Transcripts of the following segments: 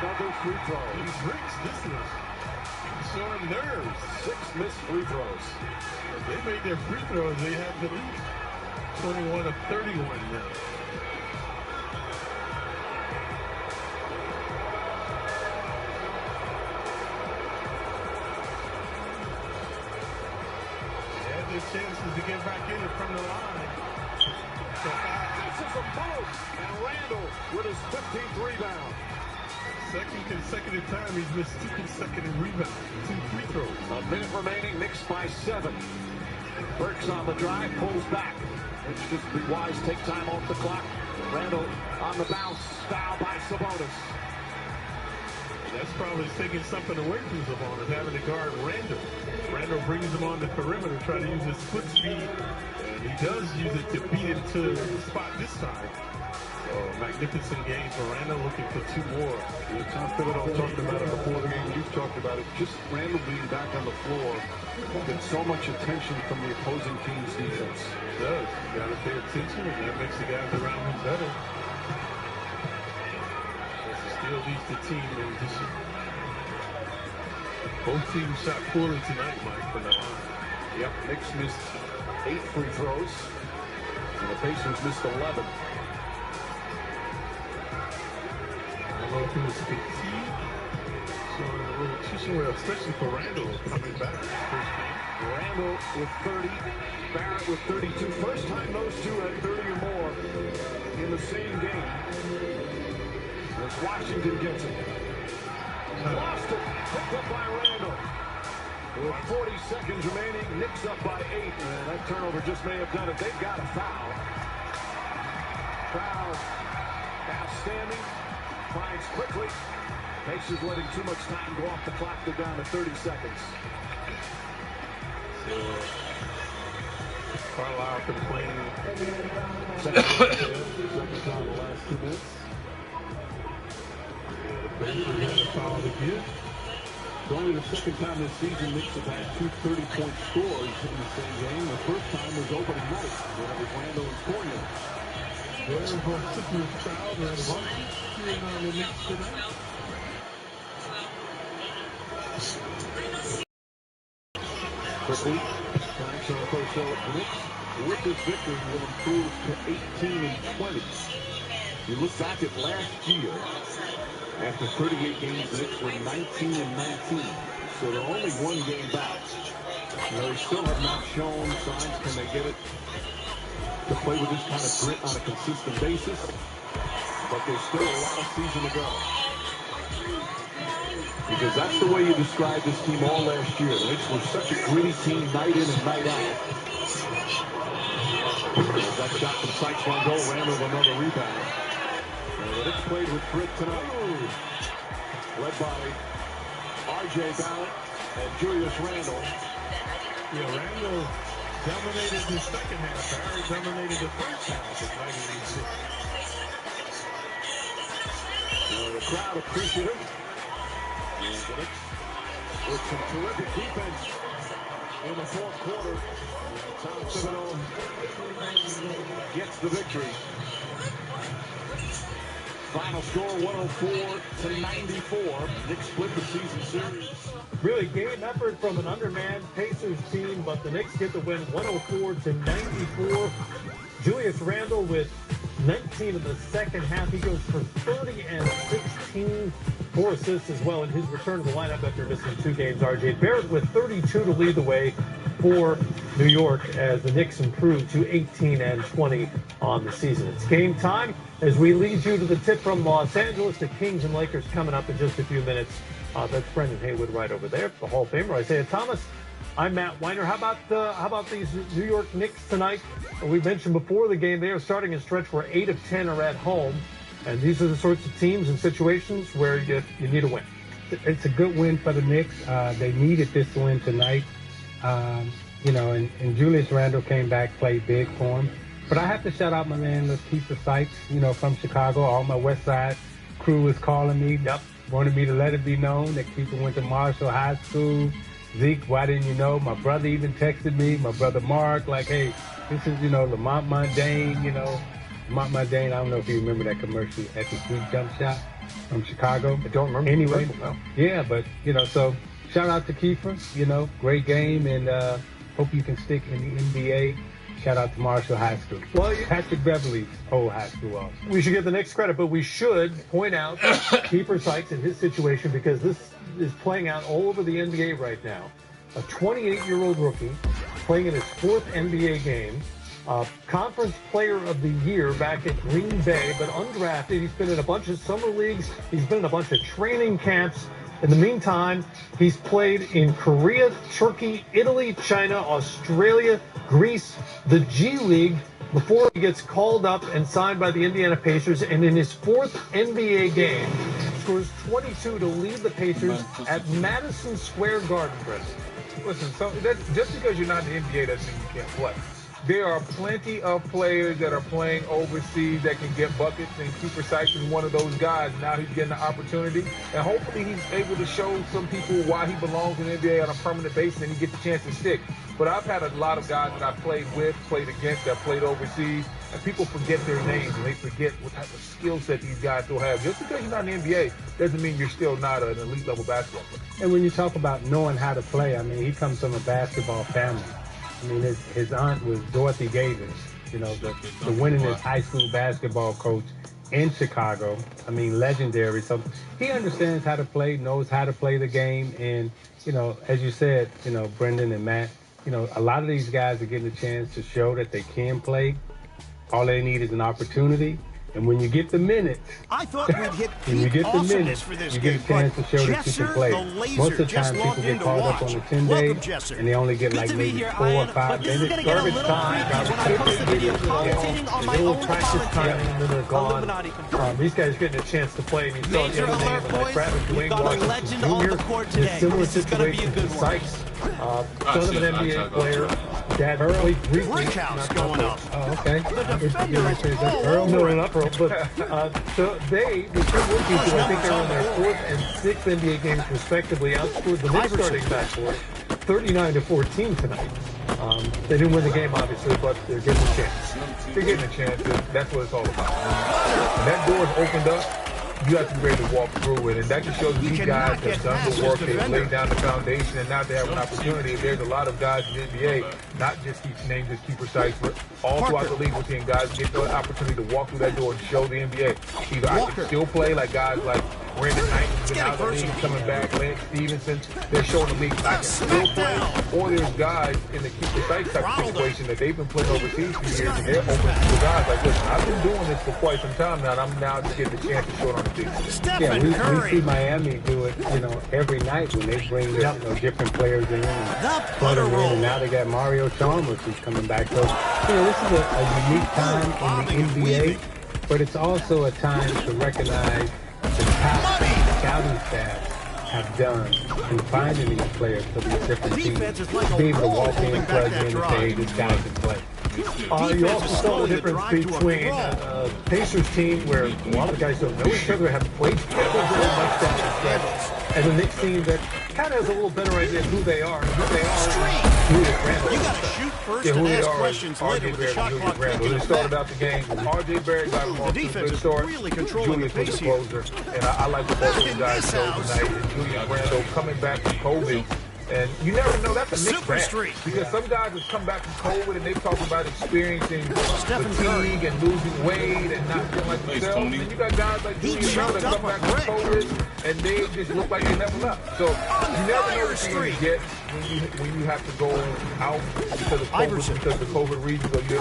another free throw. He breaks this one. Showing nerves. 6 missed free throws. If they made their free throws, they have the lead. 21 of 31 now. They had their chances to get back in it from the line. This is a boat, and Randall with his 15th rebound. Second consecutive time he's missed 2 consecutive rebounds, 2 free throws. A minute remaining, Knicks by 7. Burks on the drive, pulls back. Knicks just be wise, take time off the clock. Randall on the bounce, foul by Sabonis. That's probably taking something away from Sabonis, having to guard Randall. Randall brings him on the perimeter, try to use his foot speed, and he does use it to beat him to the spot this time. Magnificent game for Randall, looking for 2 more. Tom Thibodeau talked about it before the game. You've talked about it. Just Randall being back on the floor gets so much attention from the opposing team's defense. It does. You got to pay attention, and that makes the guys around him better. Still leads the team in addition. Both teams shot poorly tonight, Mike, from the line. Yep, Knicks missed 8 free throws, and the Pacers missed 11. I don't know if it was fatigue, showing a little attrition, especially for Randall coming back. Randall with 30, Barrett with 32. First time those two had 30 or more in the same game. As Washington gets it. Lost it. Picked up by Randall. With 40 seconds remaining, Knicks up by 8. And that turnover just may have done it. They've got a foul. Foul outstanding. Finds quickly. Pacers letting too much time go off the clock. They're down to 30 seconds. So, Carlisle complaining. Second on the last 2 minutes. The Pacers had a foul to give. It's only the second time this season Knicks have had 2 30-point scores in the same game. The first time was opening night. It was Randall and Fournier. Very vociferous crowd and advantage cheering on the Knicks tonight. Quickly, Franks on the first shot of the Knicks. With this victory, will improve to 18 and 20. You look back at last year, after 38 games, the Knicks were 19 and 19. So they're only 1 game back. They still have not shown signs, can they get it to play with this kind of grit on a consistent basis? But there's still a lot of season to go. Because that's the way you described this team all last year. The Knicks were such a gritty team night in and night out. That shot from Sykes won't go. Randall with another rebound. And the Knicks played with grit tonight. Led by R.J. Barrett and Julius Randall. Yeah, Randall dominated the second half. Barrett dominated the first half of 1986. The crowd appreciative. And the Knicks with some terrific defense in the fourth quarter. Tom Thibodeau gets the victory. Final score 104-94. Knicks split the season series. Really game effort from an undermanned Pacers team, but the Knicks get the win 104-94. Julius Randle with 19 in the second half. He goes for 30 and 16. 4 assists as well in his return to the lineup after missing 2 games. R.J. Barrett with 32 to lead the way for New York as the Knicks improve to 18 and 20 on the season. It's game time as we lead you to the tip from Los Angeles. The Kings and Lakers coming up in just a few minutes. That's Brendan Haywood right over there, the Hall of Famer Isaiah Thomas. I'm Matt Weiner. How about these New York Knicks tonight? We mentioned before the game they are starting a stretch where 8 of 10 are at home. And these are the sorts of teams and situations where you need a win. It's a good win for the Knicks. They needed this win tonight. And Julius Randle came back, played big for him. But I have to shout out my man Lakeisha Sykes, from Chicago. All my West Side crew was calling me. Yep. Wanted me to let it be known that people went to Marshall High School. Zeke, why didn't you know? My brother even texted me, my brother Mark, like, hey, this is, Lamont Mundane, Lamont Mundane, I don't know if you remember that commercial at the Sweet Jump Shop. from Chicago. I don't remember. Anyway, No. yeah, but, so shout out to Kiefer, great game, and hope you can stick in the NBA. Shout out to Marshall High School. Well, Patrick Beverly's old high school also. we should give the Knicks credit, but we should point out Kiefer Sykes and his situation, because this is playing out all over the NBA right now. A 28-year-old rookie playing in his 4th NBA game. Conference Player of the Year back at Green Bay, but undrafted. He's been in a bunch of summer leagues. He's been in a bunch of training camps. In the meantime, he's played in Korea, Turkey, Italy, China, Australia, Greece, the G League, before he gets called up and signed by the Indiana Pacers. And in his 4th NBA game, scores 22 to lead the Pacers at Madison Square Garden, Brendan. Listen, so just because you're not in the NBA doesn't mean you can't play. There are plenty of players that are playing overseas that can get buckets, and Kiefer Sykes is one of those guys. Now he's getting the opportunity, and hopefully he's able to show some people why he belongs in the NBA on a permanent basis, and he gets a chance to stick. But I've had a lot of guys that I've played with, played against, that played overseas, and people forget their names, and they forget what type of skill set these guys still have. Just because you're not in the NBA doesn't mean you're still not an elite level basketball player. And when you talk about knowing how to play, I mean, he comes from a basketball family. I mean, his aunt was Dorothy Gavin, the winningest high school basketball coach in Chicago. I mean, legendary. So he understands how to play, knows how to play the game. And, as you said, Brendan and Matt, a lot of these guys are getting a chance to show that they can play. All they need is an opportunity. And when you get the minutes, I thought we'd hit when you get the awesomeness minutes, for this you get a game, chance to but show that you Jesser, can play. the laser, Most of the just time, people logged get in to called up watch. on the 10 Welcome, days, Jesser. and they only get Good like to be maybe here, 4 or Ian, 5 but this is minutes. gonna get a Garbage little time, creepy when I post a video commentating on my little own practice time, and then they're gone. Illuminati confirmed. These guys getting a chance to play, and you saw the Major other name, alert, like boys. Travis We've Dwayne got a Washington legend on the Jr. court in today. similar This is gonna be a situation good to one. Sykes, son of an NBA player. Dad played briefly. Brick house going up. Oh, okay. The defender is Is that all Earl? No, over. not Earl, but so the two rookies, who I think they're on their 4th and 6th NBA games respectively, outscored the Knicks starting backcourt 39-14 tonight. They didn't win the game, obviously, but they're getting a chance. They're getting a chance. That's what it's all about. When that door is opened up, you have to be ready to walk through it. And that just shows these guys have done the work. They've laid down the foundation, and now they have an opportunity. There's a lot of guys in the NBA, not just named as Kiefer Sykes, but all throughout the league, we're seeing guys get the opportunity to walk through that door and show the NBA. Either I can still play like guys like Brandon Knight, who's been out of the league, coming back, Lance Stevenson. They're showing the league I can still play. Or there's guys in the Kiefer Sykes type of situation that they've been playing overseas for years, and they're open to the guys like, listen, I've been doing this for quite some time now, and I'm now just getting the chance to show it on the field. Yeah, we see Miami do it, every night when they bring different players in. butter roll. And now they got Mario Chalmers who's coming back. So, this is a unique time in the NBA, but it's also a time to recognize the top scouting staff have done in finding these players for these different teams. Defense is like a Be able to wall walk in, holding back plug that in, and drive. say, hey, this guy can play. You also saw the difference between Pacers team, where a lot of the guys don't know each other, have played together very much down the stretch, and the Knicks team that kind of has a little better idea of who they are and who they are. Julius Randle. You got to shoot first Who and they ask are is questions later R.J. with the Barrett shot and clock Julius Randle. ticking They started back. out the game with R.J. Barrett got them off to a defense good is start. really controlling Julius the was pace the here. closer, and I like what both of those guys showed tonight. And Julius Randle coming back from COVID. And you never know, that's a mixed Super bag. streak. Because some guys have come back from COVID and they talk about experiencing fatigue and losing weight and not feeling like themselves. And you got guys like Julius Randle that come back from COVID and they just look like they never left. So you never know what you're going to get when you have to go out because of COVID, because of the COVID reasons, or you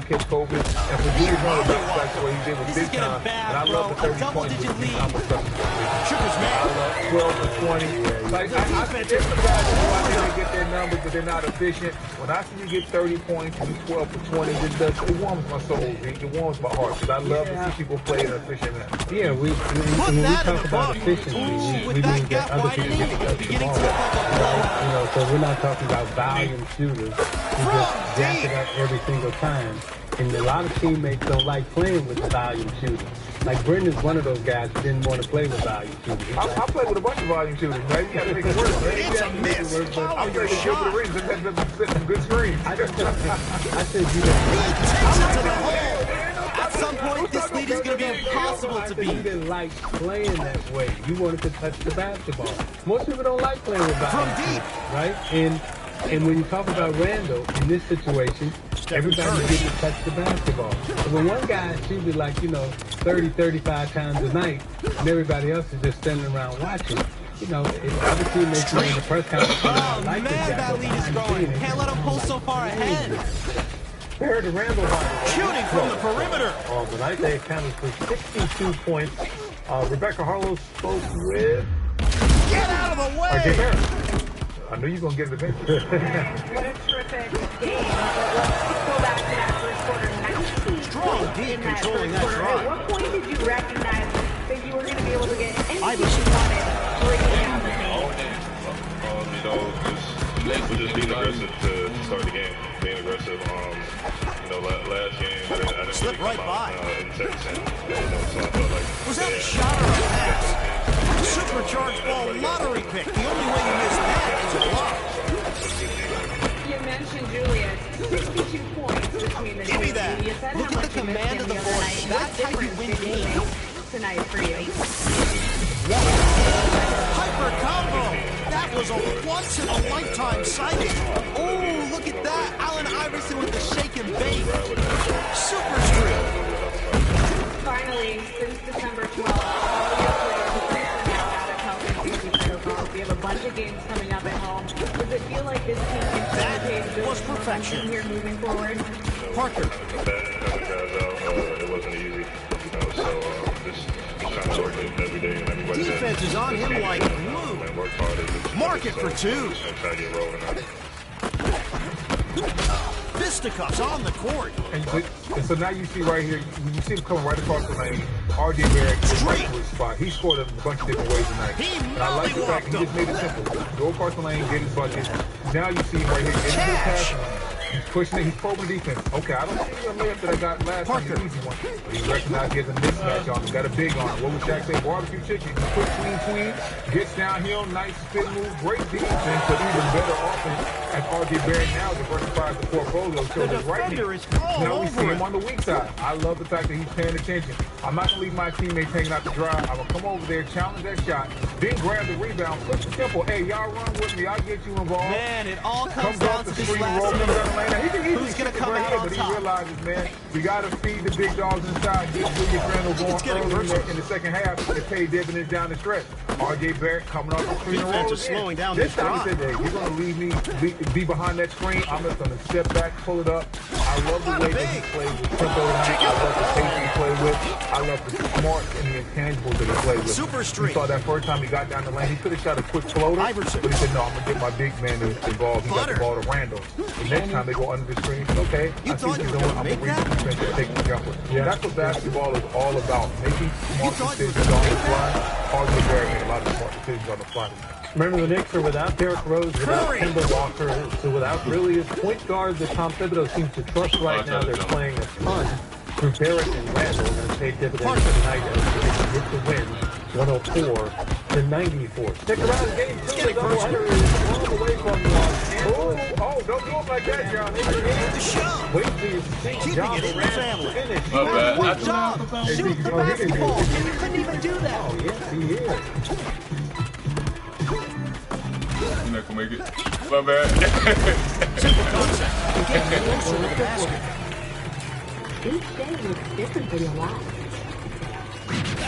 catch COVID. And for Julius Randle, that's what he did with big time. And I love the 30 points with big time with stuff. I love 12 to 20. Like, I there's some guys who go out there and get their numbers, but they're not efficient. When I see you get 30 points and 12 to 20, it warms my soul. It warms my heart because I love to see people play in an efficient manner. Yeah, when we talk about efficiency, we mean that other people get to touch the ball. So we're not talking about volume shooters who just jack it up every single time. And a lot of teammates don't like playing with the volume shooters. Like Brendan's one of those guys who didn't want to play with volume shooters. I play with a bunch of volume shooters, man. You got to make it work, man. It's a miss. I play with Gilbert Arenas. That's been some good screens. I said you He takes it to the hole. At some point, this lead is going to be impossible to beat. You didn't like playing that way. You wanted to touch the basketball. Most people don't like playing with From basketball. deep. Right? And when you talk about Randall, in this situation, everybody's getting to touch the basketball. So when one guy shooting like, 30, 35 times a night, and everybody else is just standing around watching, other teammates in the press conference. Oh, man, that lead is growing. Can't let him pull so far ahead. Compared to Randall, Shooting from the perimeter. Tonight they accounted for 62 points. Rebecca Harlow spoke with Get out of the RJ way. Barrett. I knew you were going to get it eventually. What a terrific game. Let's go back to that first quarter. 19 Strong points D in that controlling first that quarter. drive. At what point did you recognize that you were going to be able to get anything Iverson. you wanted breaking down the game? We're just being aggressive to start the game. Being aggressive. Last game I didn't Slipped really right come out, by. intense, and so I felt like Was that a shot or a pass? Supercharged ball lottery pick. The only way you miss that is a block. You mentioned Julius. 62 points between the Give me two. that. You said Look how at much the you missed command him of the the other voice. night. That's What how you difference win did he games. make tonight for you? Hyper combo. That was a once-in-a-lifetime sighting. Oh, look at that. Allen Iverson with the shake and bake. Super streak. Finally, since December 12th, all your players are now out of health and safety protocols. We have a bunch of games coming up at home. Does it feel like this team can That was perfection. here moving forward? Parker. it wasn't easy. Just trying to work it every day and everybody. Defense is on him like glue. Work hard. Mark it for two. And try to get rolling. Fisticuffs on the court. And so now you see right here, when you see him coming right across the lane, RJ Barrett goes right to his spot. He scored a bunch of different ways tonight. And I like the fact he just made it simple. Go across the lane, get his bucket. Now you see him right here, getting the pass. He's pushing it, he's probing defense. Okay, I don't see a layup that I got last time, the easy one. But he recognized he has a mismatch on him. Got a big on him. What would Shaq say? Barbecue chicken. Quick tween, gets downhill, nice spin move, great defense, but even better offense. And RJ Barrett now diversifies the portfolio. So The his right defender hand. is all Now we see over him it. on the weak side. I love the fact that he's paying attention. I'm not going to leave my teammates hanging out to dry. I'm going to come over there, challenge that shot, then grab the rebound, flip the tempo. Hey, y'all run with me. I'll get you involved. Man, it all comes Comes down off to the this screen, last rolling down the lane. minute. Now, he can easily Who's gonna kick it come right out here, on but top? he realizes, man, we got to feed the big dogs inside. Get Julius Randle going getting early personal. in the second half. It paid dividends down the stretch. RJ Barrett coming off the screen and Defense roll is again. slowing down This this time he drive. said, hey, you're going to leave me be behind that screen. I'm just going to step back, pull it up. I love the way that he plays with tempo tonight. I love the pace he plays with. I love the smarts and the intangibles that he plays with. Super You streak. saw that first time he got down the lane. He could have shot a quick floater, Iverson. but he said, no, I'm going to get my big man involved. He got Butter. the ball to Randall. The next time they go under the screen, he said, okay, You I see thought what you you're were doing. gonna I'm make going to read the defense and take the jumper. Yeah. That's what basketball is all about. Making smart thought you were decisions gonna on the make fly. RJ Barrett made a lot of smart decisions on the fly. Remember, the Knicks are without Derrick Rose, without Curry. Kemba Walker, so without really a point guard that Tom Thibodeau seems to trust right now. They're playing a ton through Barrett and Randall. They're going to pay dividends tonight as they get the win, 104-94. Stick around, game two. The doubleheader is all the way from Los Angeles. Oh, don't do it like that, John. The shove. Wait till you see Keeping John it in the Morant family. finish. My bad. Good job. Shoot the basketball. And you couldn't even do that. Oh, yes, he is. You're not gonna make it. My bad. Simple concept. And getting closer to the basket. Each day looks different for your life.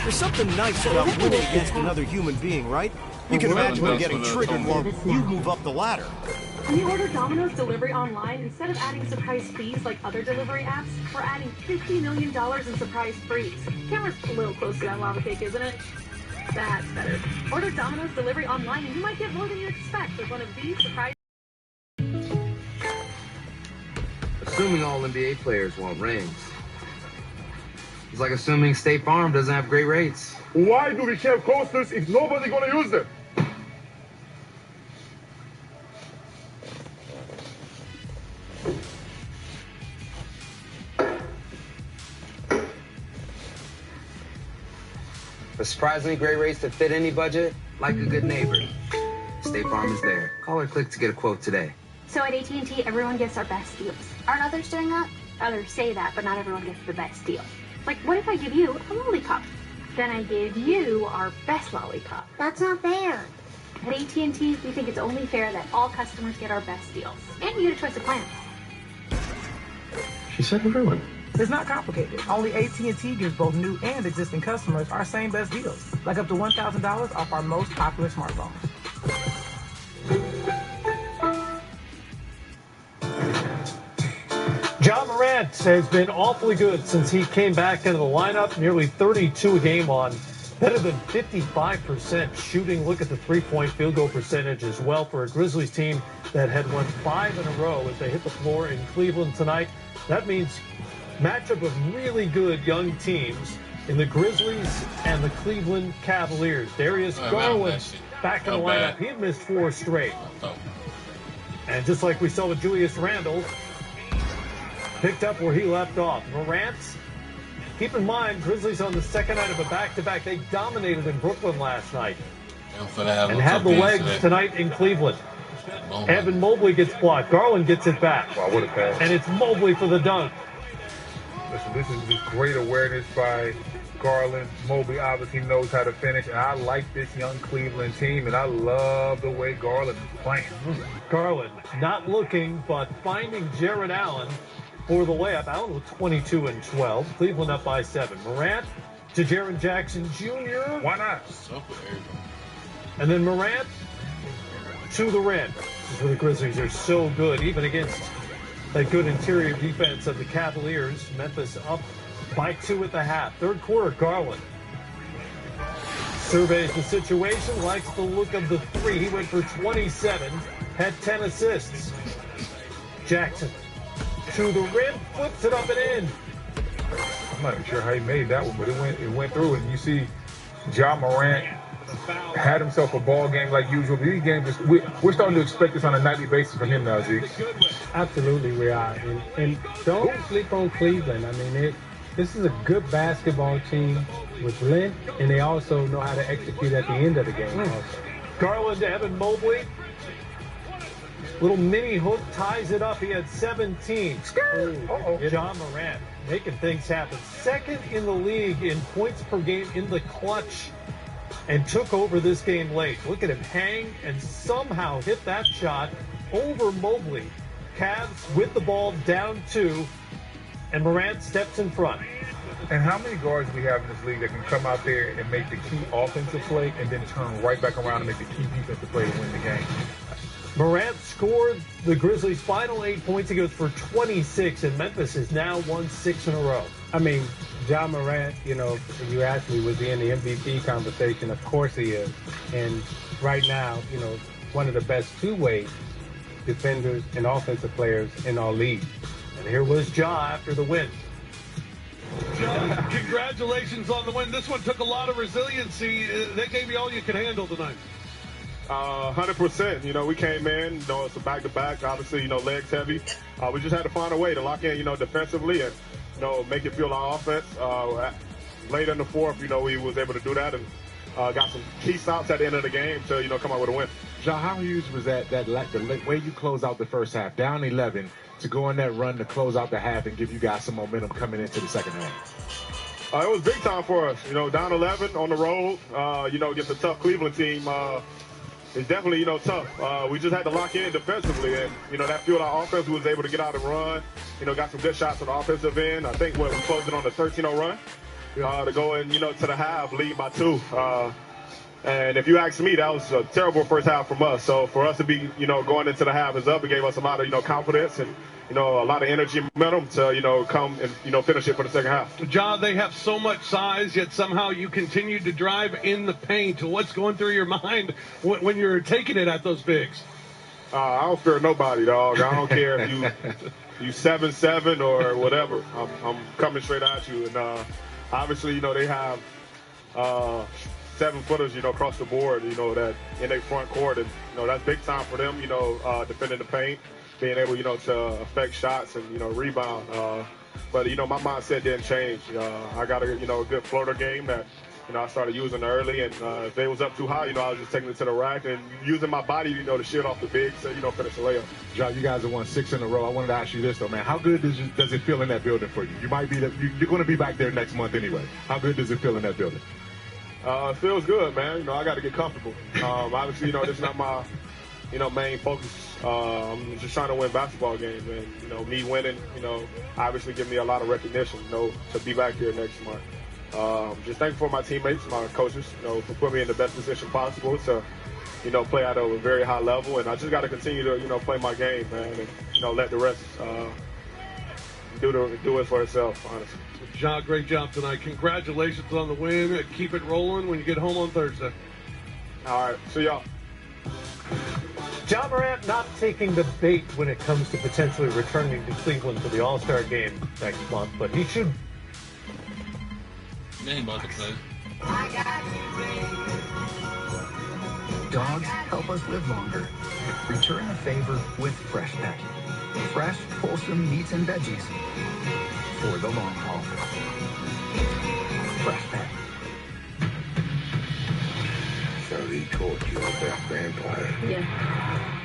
There's something nice about winning against another human being, right? You can imagine them getting triggered while you move up the ladder. When you order Domino's delivery online, instead of adding surprise fees like other delivery apps, we're adding $50 million in surprise frees. Camera's a little close to that lava cake, isn't it? That's better. Order Domino's delivery online and you might get more than you expect with one of these surprise. Assuming all NBA players want rings. It's like assuming State Farm doesn't have great rates. Why do we have coasters if nobody's gonna use them? For surprisingly great rates that fit any budget, like a good neighbor, State Farm is there. Call or click to get a quote today. So at AT&T, everyone gets our best deals. Aren't others doing that? Others say that, but not everyone gets the best deal. Like, what if I give you a lollipop? Then I gave you our best lollipop. That's not fair. At AT&T, we think it's only fair that all customers get our best deals. And you get a choice of plans. She said everyone. It's not complicated. Only AT&T gives both new and existing customers our same best deals, like up to $1,000 off our most popular smartphones. Ja Morant has been awfully good since he came back into the lineup. Nearly 32 a game on better than 55% shooting. Look at the three-point field goal percentage as well for a Grizzlies team that had won 5 in a row as they hit the floor in Cleveland tonight. That means matchup of really good young teams in the Grizzlies and the Cleveland Cavaliers. Darius Garland back in the lineup. He had missed 4 straight. And just like we saw with Julius Randle, picked up where he left off. Morant, keep in mind, Grizzlies on the second night of a back-to-back. They dominated in Brooklyn last night and had the legs tonight in Cleveland. Evan Mobley gets blocked. Garland gets it back. Wow, what a pass. And it's Mobley for the dunk. Listen, this is just great awareness by Garland. Mobley obviously knows how to finish, and I like this young Cleveland team, and I love the way Garland is playing. Garland not looking, but finding Jared Allen for the layup. Allen with 22 and 12. Cleveland up by 7. Morant to Jaren Jackson Jr. Why not? And then Morant to the rim. This is where the Grizzlies are so good, even against that good interior defense of the Cavaliers. Memphis up by 2 at the half. Third quarter, Garland surveys the situation, likes the look of the 3. He went for 27, had 10 assists. Jackson to the rim, flips it up and in. I'm not even sure how he made that one, but it went through, and you see Ja Morant had himself a ball game like usual. These games, we're starting to expect this on a nightly basis from him now, Zeke. Absolutely, we are. And don't sleep on Cleveland. I mean, this is a good basketball team with length, and they also know how to execute at the end of the game. Also. Garland to Evan Mobley. Little mini hook ties it up. He had 17. Ja Morant making things happen. Second in the league in points per game in the clutch, and took over this game late. Look at him hang and somehow hit that shot over Mobley. Cavs with the ball down 2, and Morant steps in front. And how many guards do we have in this league that can come out there and make the key offensive play and then turn right back around and make the key defensive play to win the game? Morant scored the Grizzlies' final 8 points. He goes for 26, and Memphis has now won 6 in a row. I mean, Ja Morant, you know, you asked me, was he in the MVP conversation? Of course he is. And right now, you know, one of the best two-way defenders and offensive players in our league. And here was Ja after the win. Ja, congratulations on the win. This one took a lot of resiliency. They gave you all you could handle tonight. 100%. You know, we came in, you know, it's a back-to-back, obviously, you know, legs heavy. We just had to find a way to lock in, you know, defensively and, you know, make it feel our offense. Late in the fourth, you know, we was able to do that and got some key stops at the end of the game to, you know, come out with a win. Ja, how huge was the way you close out the first half, down 11, to go on that run to close out the half and give you guys some momentum coming into the second half? It was big time for us, you know, down 11 on the road, you know, against a tough Cleveland team. It's definitely, you know, tough. We just had to lock in defensively, and, you know, that fueled our offense. We was able to get out and run, you know, got some good shots on the offensive end. I think we closed it on the 13-0 run to go in, you know, to the half, lead by 2. And if you ask me, that was a terrible first half from us. So for us to be, you know, going into the half is up, it gave us a lot of, you know, confidence and, you know, a lot of energy and momentum to, you know, come and, you know, finish it for the second half. Ja, they have so much size, yet somehow you continue to drive in the paint. What's going through your mind when you're taking it at those bigs? I don't fear nobody, dog. I don't care if you 7'7" or whatever. I'm coming straight at you. And obviously, you know, they have 7-footers, you know, across the board, you know, that in their front court. And, you know, that's big time for them, you know, defending the paint, being able, you know, to affect shots and, you know, rebound. But, you know, my mindset didn't change. I got a, you know, a good floater game that, I started using it early, and if they was up too high, I was just taking it to the rack and using my body, to shield off the bigs, so, finish the layup. Ja, you guys have won 6 in a row. I wanted to ask you this, though, man. How good does it feel in that building for you? You might be you're going to be back there next month anyway. How good does it feel in that building? It feels good, man. I got to get comfortable. Obviously, this is not my, main focus. I'm just trying to win basketball games, and me winning, obviously give me a lot of recognition, to be back here next month. Just thankful for my teammates, my coaches, for putting me in the best position possible to, play at a very high level. And I just got to continue to, play my game, man, and, let the rest do it for itself, honestly. Ja, great job tonight. Congratulations on the win. Keep it rolling when you get home on Thursday. All right. See y'all. Ja Morant not taking the bait when it comes to potentially returning to Cleveland for the All-Star game next month, but he should. Yeah, he about to play. Dogs help us live longer. Return the favor with Freshpet. Fresh, wholesome meats and veggies for the long haul. Freshpet. So he taught you about vampire? Yeah.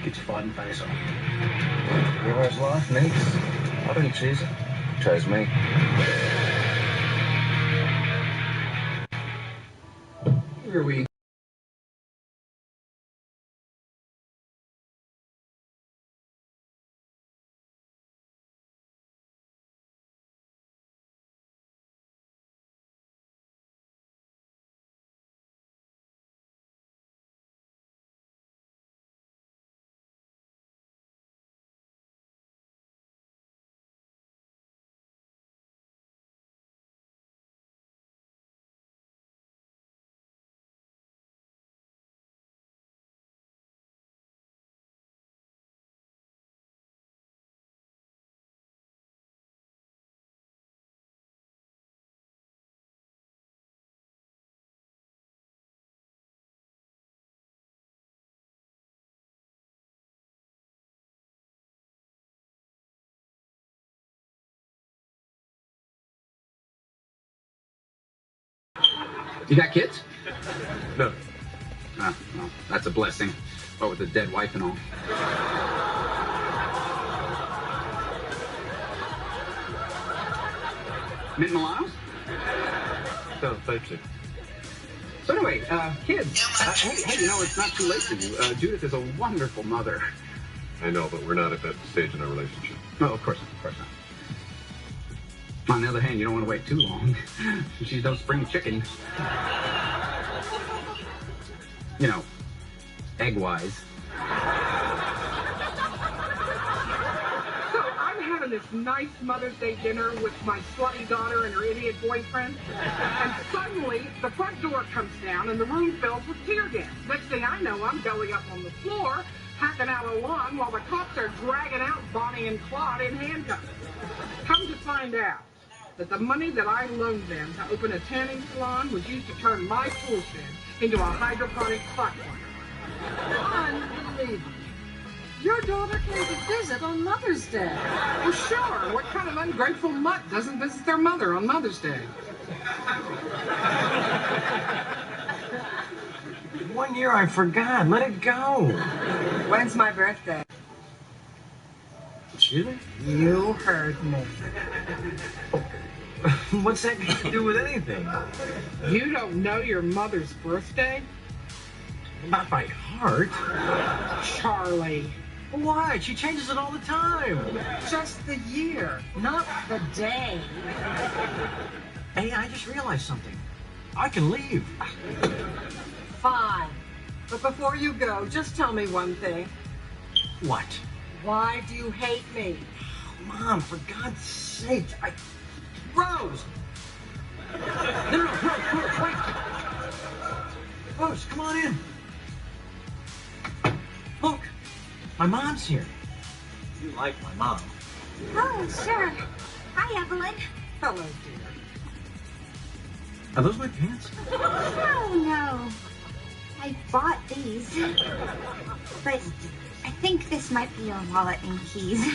Get your fighting face on. Yours life needs. I don't choose it. Chose me. Here we You got kids? No. Ah, well, that's a blessing. What with a dead wife and all. Mint Milanos? No, thank you. So anyway, kids, hey, it's not too late for you. Judith is a wonderful mother. I know, but we're not at that stage in our relationship. No, of course not. On the other hand, you don't want to wait too long. She's no spring chicken. Egg-wise. So I'm having this nice Mother's Day dinner with my slutty daughter and her idiot boyfriend, and suddenly the front door comes down and the room fills with tear gas. Next thing I know, I'm belly up on the floor, hacking out a lawn while the cops are dragging out Bonnie and Claude in handcuffs. Come to find out that the money that I loaned them to open a tanning salon was used to turn my pool shed into a hydroponic platform. Unbelievable. Your daughter came to visit on Mother's Day. Well, sure. What kind of ungrateful mutt doesn't visit their mother on Mother's Day? 1 year I forgot. Let it go. When's my birthday? Excuse me? You heard me. What's that got to do with anything? You don't know your mother's birthday? Not by heart. Charlie. Why? She changes it all the time. Just the year, not the day. Hey, I just realized something. I can leave. Fine. But before you go, just tell me one thing. What? Why do you hate me? Mom, for God's sake, Rose! No, Rose, wait! Rose, come on in. Look, my mom's here. You like my mom. Oh, sure. Hi, Evelyn. Hello, dear. Are those my pants? Oh, no. I bought these. But I think this might be your wallet and keys.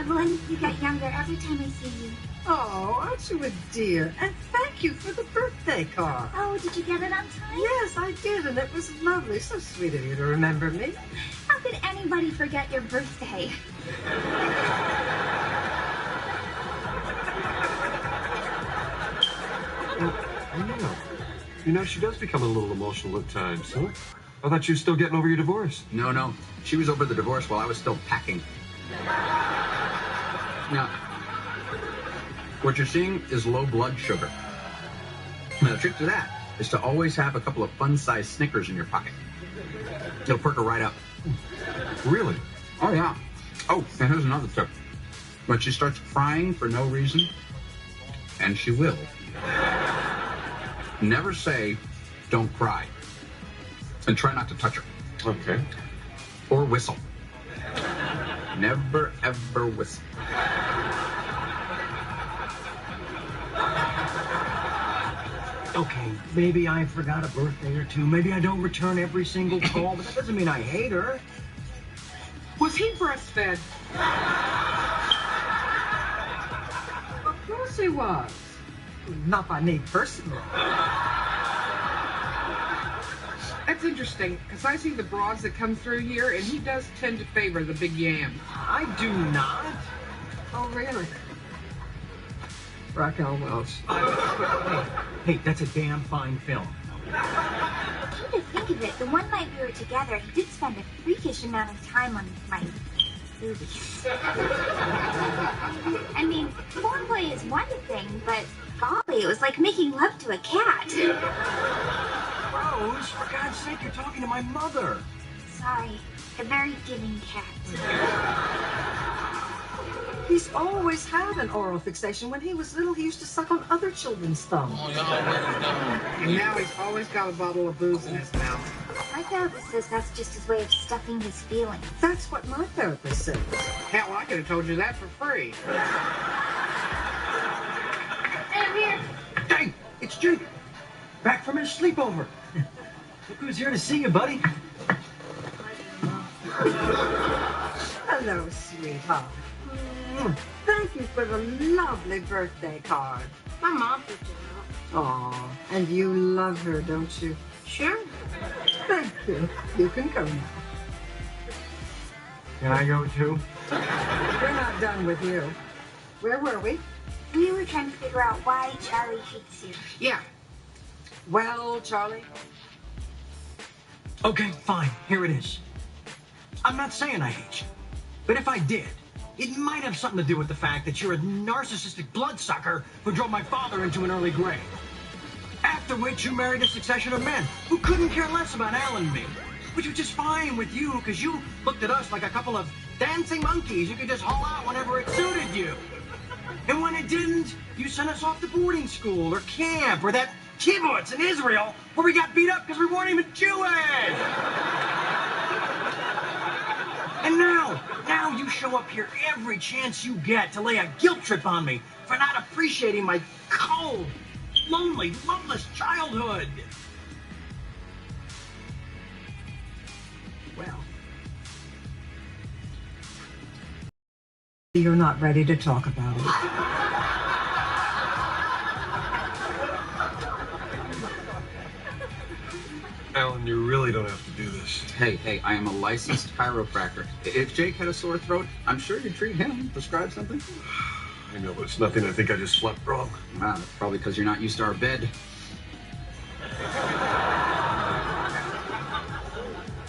Evelyn, you get younger every time I see you. Oh, aren't you a dear? And thank you for the birthday card. Oh, did you get it on time? Yes, I did, and it was lovely. So sweet of you to remember me. How could anybody forget your birthday? Yeah. You know, she does become a little emotional at times, huh? I thought you were still getting over your divorce. No. She was over the divorce while I was still packing. Now, what you're seeing is low blood sugar. Now, the trick to that is to always have a couple of fun-sized Snickers in your pocket. It'll perk her right up. Really? Oh, yeah. Oh, and here's another tip. When she starts crying for no reason, and she will, never say, "Don't cry." And try not to touch her. Okay. Or whistle. Never, ever whistle. Okay, maybe I forgot a birthday or two. Maybe I don't return every single call, but that doesn't mean I hate her. Was he breastfed? Of course he was. Not by me personally. That's interesting, because I see the broads that come through here, and he does tend to favor the big yam. I do not. Oh, really? Raquel Welch. Hey, that's a damn fine film. Come to think of it, the one night we were together, he did spend a freakish amount of time on my boobies. I mean, foreplay is one thing, but golly, it was like making love to a cat. Rose, for God's sake, you're talking to my mother. Sorry, a very giving cat. He's always had an oral fixation. When he was little, he used to suck on other children's thumbs. And now he's always got a bottle of booze in his mouth. My therapist says that's just his way of stuffing his feelings. That's what my therapist says. Hell, I could have told you that for free. Hey, I'm here. Hey, it's Jake. Back from his sleepover. Look who's here to see you, buddy. Hello, sweetheart. Thank you for the lovely birthday card. My mom picked it up. Aw, and you love her, don't you? Sure. Thank you. You can go now. Can I go too? We're not done with you. Where were we? We were trying to figure out why Charlie hates you. Yeah. Well, Charlie. Okay, fine. Here it is. I'm not saying I hate you. But if I did, it might have something to do with the fact that you're a narcissistic bloodsucker who drove my father into an early grave. After which you married a succession of men who couldn't care less about Alan and me. Which was just fine with you because you looked at us like a couple of dancing monkeys you could just haul out whenever it suited you. And when it didn't, you sent us off to boarding school or camp or that kibbutz in Israel where we got beat up because we weren't even Jewish. And now you show up here every chance you get to lay a guilt trip on me for not appreciating my cold, lonely, loveless childhood. Well, you're not ready to talk about it. Alan, you really don't have to do this. Hey, I am a licensed chiropractor. If Jake had a sore throat, I'm sure you'd treat him. Prescribe something. I know, but it's nothing. I think I just slept wrong. Wow, that's probably because you're not used to our bed.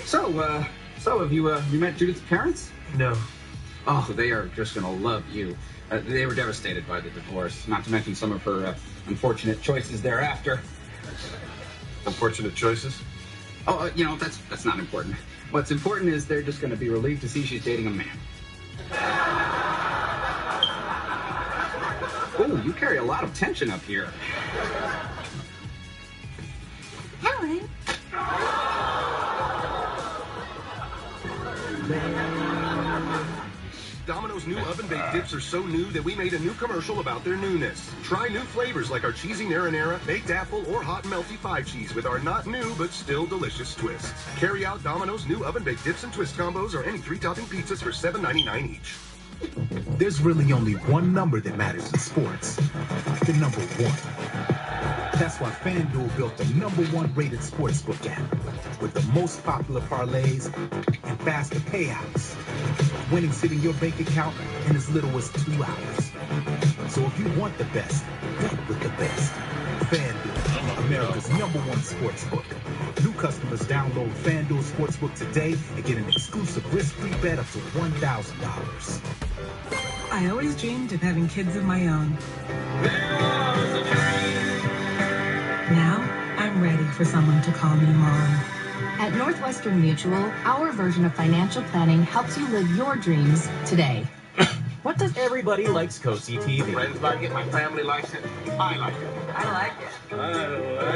So have you met Judith's parents? No. Oh, they are just gonna love you. They were devastated by the divorce, not to mention some of her unfortunate choices thereafter. Unfortunate choices? Oh, that's not important. What's important is they're just gonna be relieved to see she's dating a man. Oh, you carry a lot of tension up here. Helen. Domino's new oven-baked dips are so new that we made a new commercial about their newness. Try new flavors like our cheesy marinara, baked apple, or hot and melty 5-cheese with our not new but still delicious twists. Carry out Domino's new oven-baked dips and twist combos or any 3-topping pizzas for $7.99 each. There's really only one number that matters in sports. The number 1. That's why FanDuel built the number 1 rated sportsbook app with the most popular parlays and faster payouts. Winnings hitting your bank account in as little as 2 hours. So if you want the best, bet with the best. FanDuel, America's number 1 sportsbook. New customers download FanDuel Sportsbook today and get an exclusive risk-free bet up to $1,000. I always dreamed of having kids of my own. Now, I'm ready for someone to call me Mom. At Northwestern Mutual, our version of financial planning helps you live your dreams today. What does everybody likes Cozy TV? Friends like it, my family likes it, I like it. I like it. I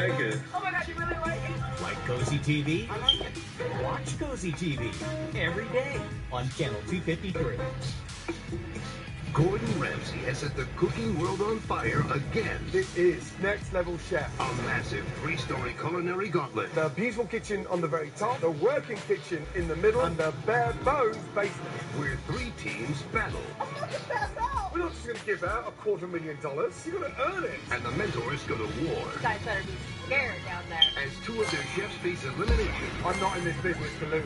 like it. Oh my God, you really like it? Like Cozy TV? I like it. Watch Cozy TV every day on Channel 253. Gordon Ramsay has set the cooking world on fire again. This is Next Level Chef. A massive 3-story culinary gauntlet. The beautiful kitchen on the very top, the working kitchen in the middle, and the bare bones basement. Where 3 teams battle. I'm not going to pass out. We're not just going to give out $250,000. You're going to earn it. And the mentors go to war. You guys better be scared down there. As 2 of their chefs face elimination. I'm not in this business to lose.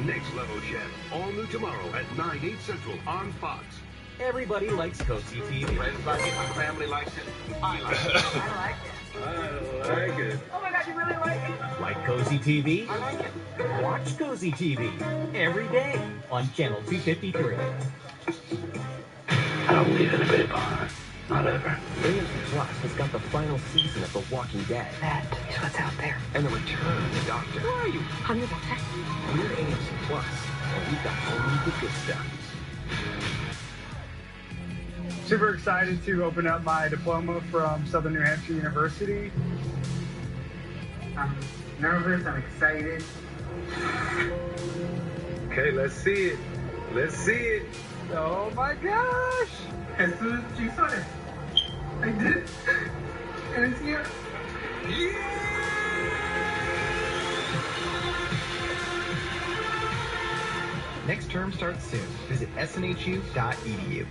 Next Level Chef. All new tomorrow at 9, 8 Central on Fox. Everybody likes Cozy TV. Friends like it, my family likes it, I like it. I like it. I like it. Oh my God, you really like it? Like Cozy TV? I like it. Watch Cozy TV every day on Channel 253. I don't believe in a bit behind. Not ever. AMC Plus has got the final season of The Walking Dead. That is what's out there. And the return of the Doctor. Who are you? I'm the doctor. We're AMC Plus, and we've got only the good stuff. Super excited to open up my diploma from Southern New Hampshire University. I'm nervous, I'm excited. Okay, let's see it. Let's see it. Oh my gosh. As soon as she saw it, I did. And it's here. Next term starts soon. Visit snhu.edu.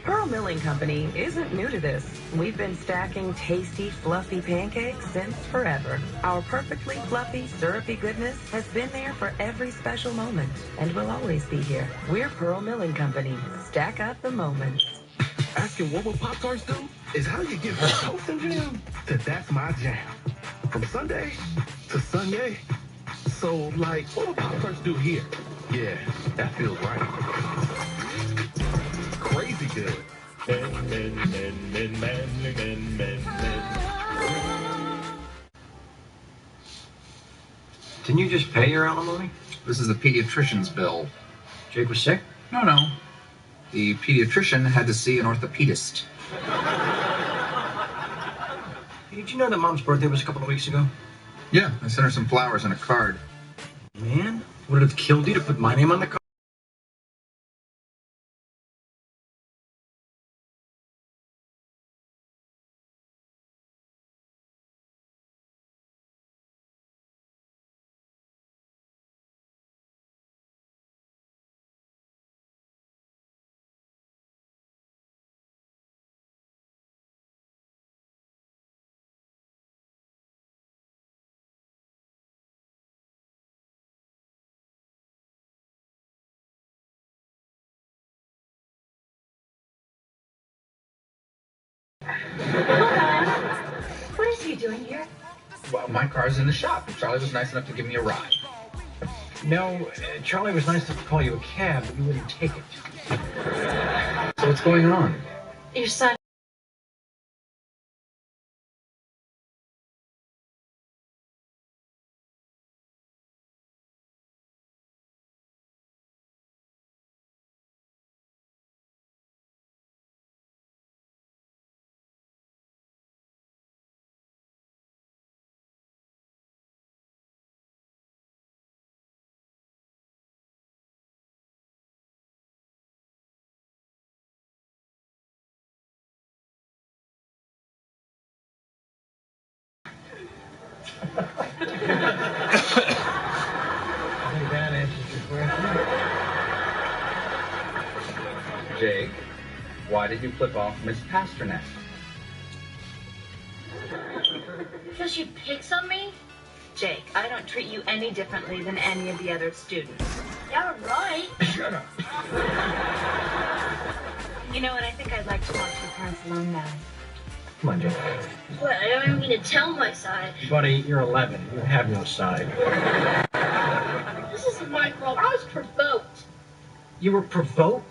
Pearl Milling Company isn't new to this. We've been stacking tasty, fluffy pancakes since forever. Our perfectly fluffy, syrupy goodness has been there for every special moment and will always be here. We're Pearl Milling Company. Stack up the moments. Asking what will Pop-Tarts do is how you get from toasting jam to that's my jam. From Sunday to Sunday. So, like, what will Pop-Tarts do here? Yeah, that feels right. Crazy good. Didn't you just pay your alimony? This is the pediatrician's bill. Jake was sick? No. The pediatrician had to see an orthopedist. Did you know that Mom's birthday was a couple of weeks ago? Yeah, I sent her some flowers and a card. Man, would it have killed you to put my name on the card? What is he doing here? Well, my car's in the shop. Charlie was nice enough to give me a ride. No, Charlie was nice enough to call you a cab, but you wouldn't take it. So what's going on? Your son. I think that answers your question. Jake, why did you flip off Miss Pasternak? Because she picks on me? Jake, I don't treat you any differently than any of the other students. Yeah, right. Shut up. You know what? I think I'd like to talk to your parents alone now. Come on, Jake. What? I don't even need to tell my side. Buddy, you're 11. You have no side. This isn't my fault. I was provoked. You were provoked?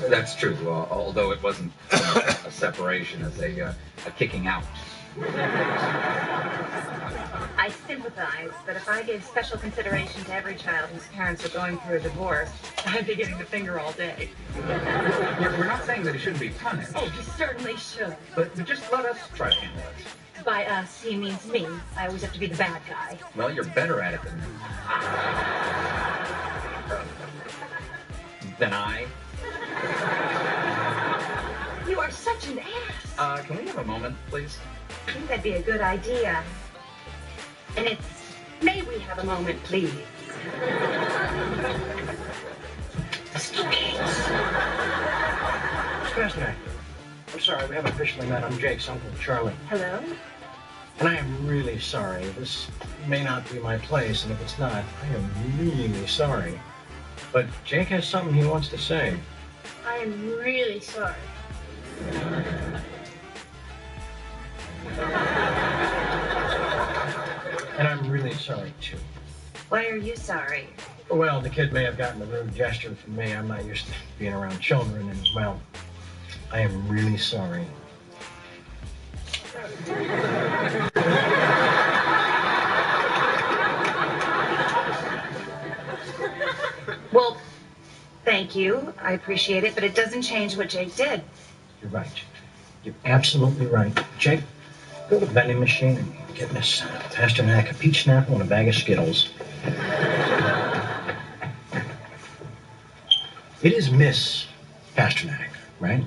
That's true, although it wasn't a separation as a kicking out. I sympathize, but if I gave special consideration to every child whose parents are going through a divorce, I'd be getting the finger all day. We're not saying that he shouldn't be punished. Oh, he certainly should. But just let us try to handle it. By us, he means me. I always have to be the bad guy. Well, you're better at it than I. You are such an ass. Can we have a moment, please? I think that'd be a good idea. And it's, may we have a moment, please? Mr. Gates. Pasternak. I'm sorry, we haven't officially met. I'm Jake's uncle, Charlie. Hello? And I am really sorry. This may not be my place, and if it's not, I am really sorry. But Jake has something he wants to say. I am really sorry. And I'm really sorry, too. Why are you sorry? Well, the kid may have gotten a rude gesture from me. I'm not used to being around children, and, well, I am really sorry. Well, thank you. I appreciate it, but it doesn't change what Jake did. You're right. You're absolutely right. Jake, go to the vending machine and get Miss Pasternak a peach snapple and a bag of Skittles. It is Miss Pasternak, right?